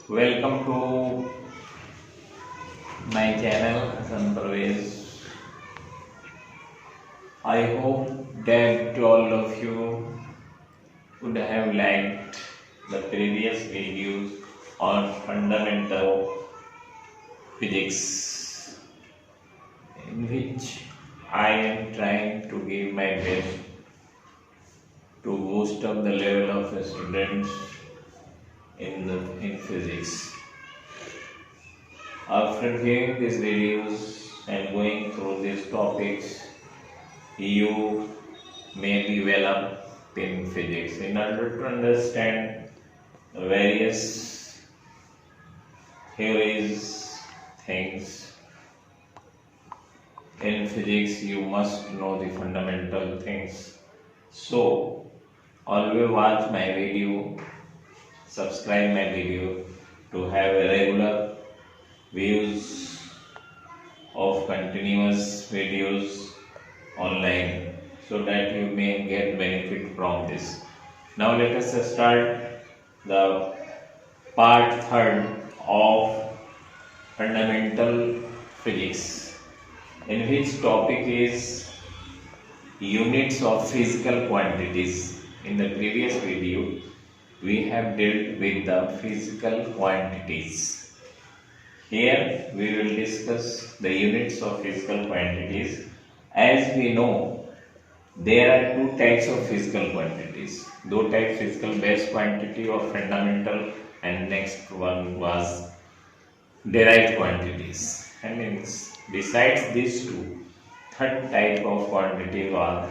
Welcome to my channel, Hasan Parvez. I hope that all of you would have liked the previous videos on fundamental physics, in which I am trying to give my best to boost up the level of the students in physics. After viewing these videos and going through these topics, you may be well up in physics. In order to understand the various theories, things in physics, you must know the fundamental things. So, always watch my video, subscribe my video to have a regular views of continuous videos online so that you may get benefit from this. Now let us start the part third of fundamental physics, in which topic is units of physical quantities. In the previous video we have dealt with the physical quantities. Here we will discuss the units of physical quantities. As we know, there are two types of physical quantities. Two types: physical base quantity or fundamental, and next one was derived quantities. And besides these two, third type of quantity was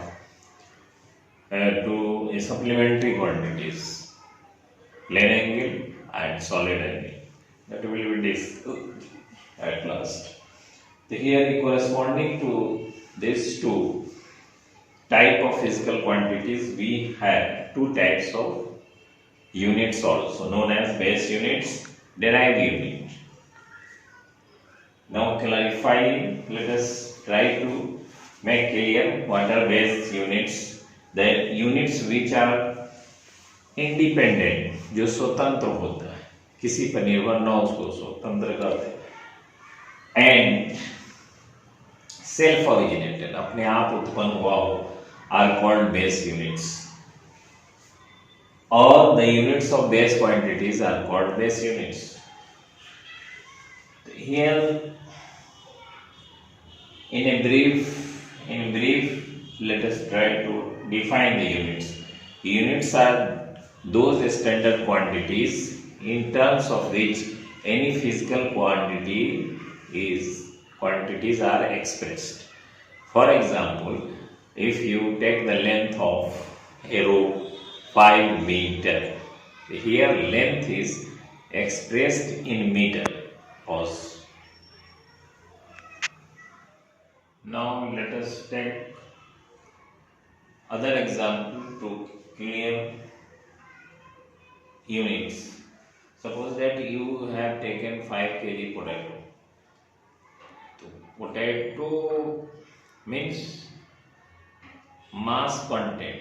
two supplementary quantities: plane angle and solid angle. That will be discussed at last. So here, corresponding to these two type of physical quantities, we have two types of units also, known as base units, derived units. Now clarifying, let us try to make clear what are base units. The units which are independent, जो स्वतंत्र होता है, किसी पर निर्भर न उसको स्वतंत्र कहते हैं, एंड सेल्फ ओरिजिनेटेड, अपने आप उत्पन्न हुआ हो, आर कॉल्ड बेस यूनिट्स, और the units of base quantities are called base units. Here in brief, let us try to define the units. Units are those standard quantities in terms of which any physical quantities are expressed. For example, if you take the length of a rope 5 meter, here length is expressed in meter. Pause. Now let us take other example to clear units. Suppose that you have taken 5 kg potato. So, potato means mass content,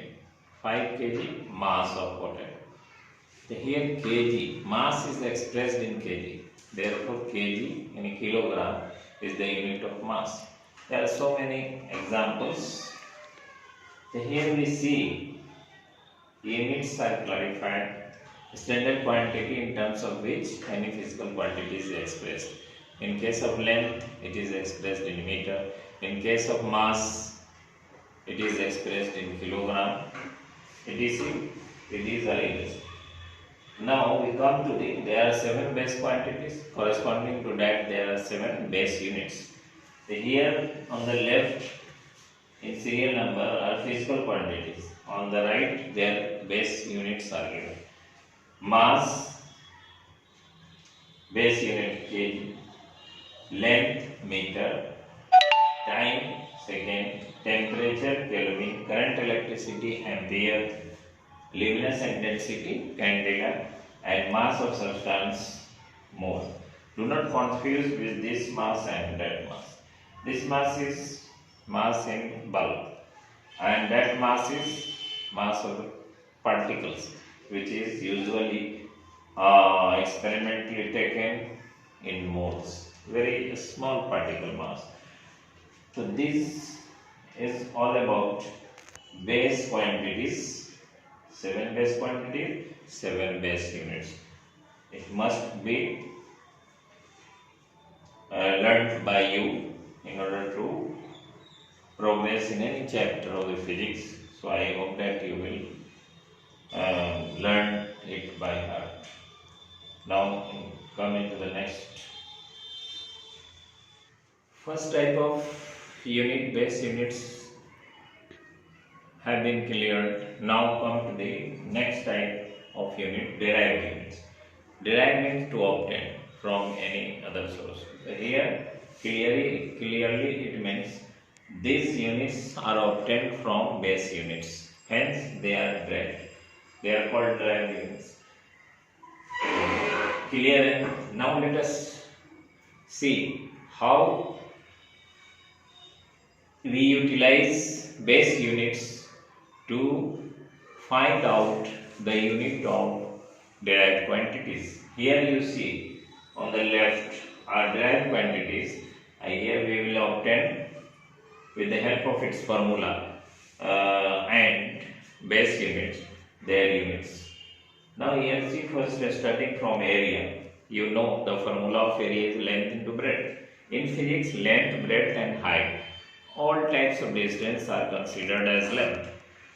5 kg mass of potato. So here kg, mass is expressed in kg. Therefore kg in kilogram is the unit of mass. There are so many examples. So here we see units are clarified. Standard quantity in terms of which any physical quantity is expressed. In case of length, it is expressed in meter. In case of mass, it is expressed in kilogram. It is arranged. Now we come to there are 7 base quantities. Corresponding to that, there are 7 base units. So here on the left, in serial number, are physical quantities. On the right, their base units are given. Mass, base unit kg, length meter, time second, temperature Kelvin, current electricity ampere, luminous intensity candela, and mass of substance mole. Do not confuse with this mass and that mass. This mass is mass in bulk, and that mass is mass of particles, which is usually experimentally taken in moles, very small particle mass. So this is all about base quantities, 7 base quantities, 7 base units. It must be learnt by you in order to progress in any chapter of the physics. So I hope that you will learn it by heart. Now come into the next. First type of unit, base units have been cleared. Now come to the next type of unit, derived units. Derived means to obtain from any other source. Here clearly it means these units are obtained from base units. Hence they are derived. They are called derived units. Clear? Now let us see how we utilize base units to find out the unit of derived quantities. Here you see on the left are derived quantities. Here we will obtain with the help of its formula and base units, their units. Now here see first starting from area. You know the formula of area is length into breadth. In physics, length, breadth and height, all types of distance are considered as length.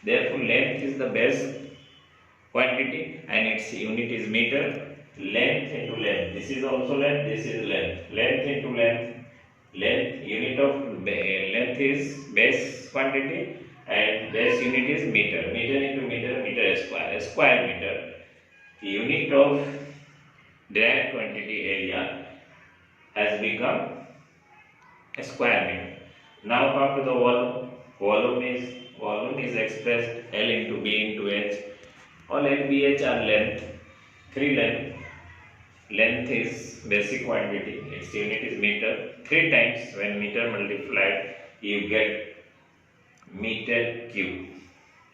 Therefore, length is the base quantity and its unit is meter. Length into length. This is also length, this is length. Length into length. Length, unit of length is base quantity and base unit is meter. Meter into meter, meter square. Square meter. The unit of derived quantity area has become a square meter. Now come to the volume. Volume is expressed L into B into H. All L, B, H are length. 3 length. Length is basic quantity. Its unit is meter. 3 times when meter multiplied, you get meter cube.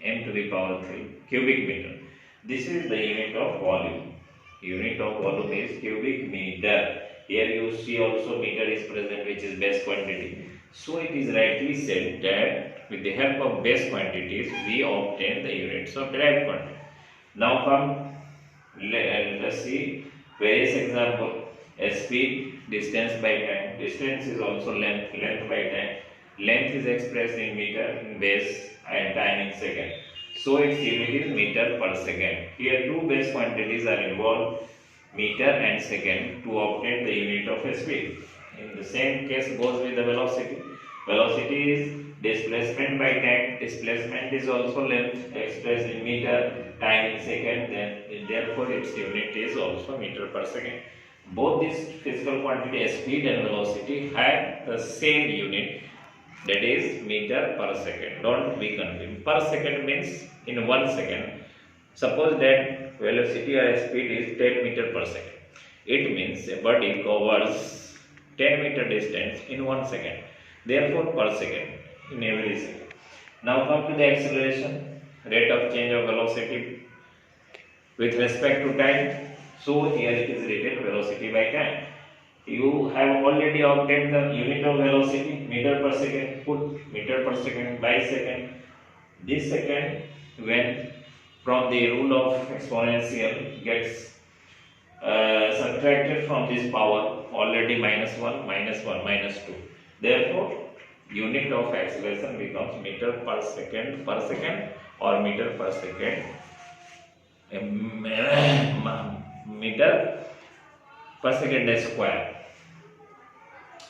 M to the power 3 cubic meter. This is the unit of volume. Unit of volume is cubic meter. Here you see also meter is present, which is base quantity. So it is rightly said that with the help of base quantities we obtain the units of derived quantity. Now come, let's see various example. Speed, distance by time. Distance is also length, length by time. Length is expressed in meter, in base and time in second. So its unit is meter per second. Here two base quantities are involved, meter and second, to obtain the unit of speed. In the same case goes with the velocity. Velocity is displacement by time. Displacement is also length expressed in meter, time in second. Then therefore its unit is also meter per second. Both these physical quantity, speed and velocity, have the same unit, that is meter per second. Don't be confused. Per second means in 1 second. Suppose that velocity or speed is 10 meter per second. It means a body covers 10 meter distance in 1 second. Therefore per second in every second. Now come to the acceleration, rate of change of velocity with respect to time. So here it is written velocity by time. You have already obtained the unit of velocity, meter per second. Put meter per second by second. This second, when from the rule of exponential, gets subtracted from this power, already minus 1, minus 1, minus 2. Therefore, unit of acceleration becomes meter per second or meter per second. Meter per second square.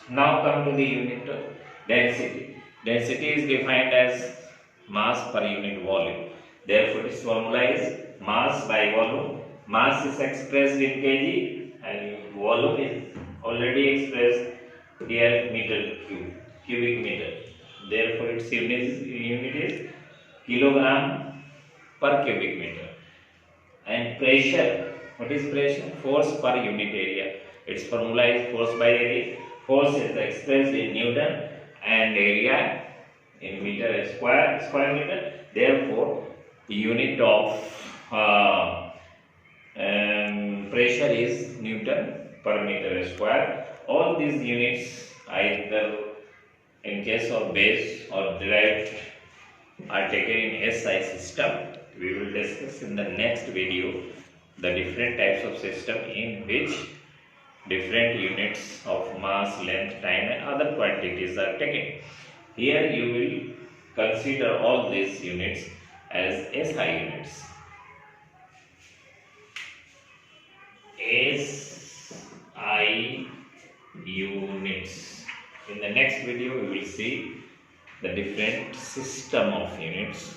Now come to the unit of density. Density is defined as mass per unit volume. Therefore, its formula is mass by volume. Mass is expressed in kg and volume is already expressed here meter cube, cubic meter. Therefore, its unit is kilogram per cubic meter. And pressure, what is pressure? Force per unit area. Its formula is force by area. Force is expressed in Newton and area in meter square meter. Therefore, the unit of pressure is Newton per meter square. All these units, either in case of base or derived, are taken in SI system. We will discuss in the next video the different types of system in which different units of mass, length, time and other quantities are taken. Here you will consider all these units as SI units. SI units. In the next video we will see the different system of units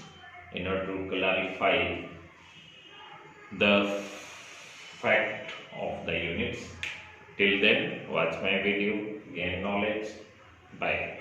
in order to clarify the fact of the units. Till then, watch my video, gain knowledge. Bye.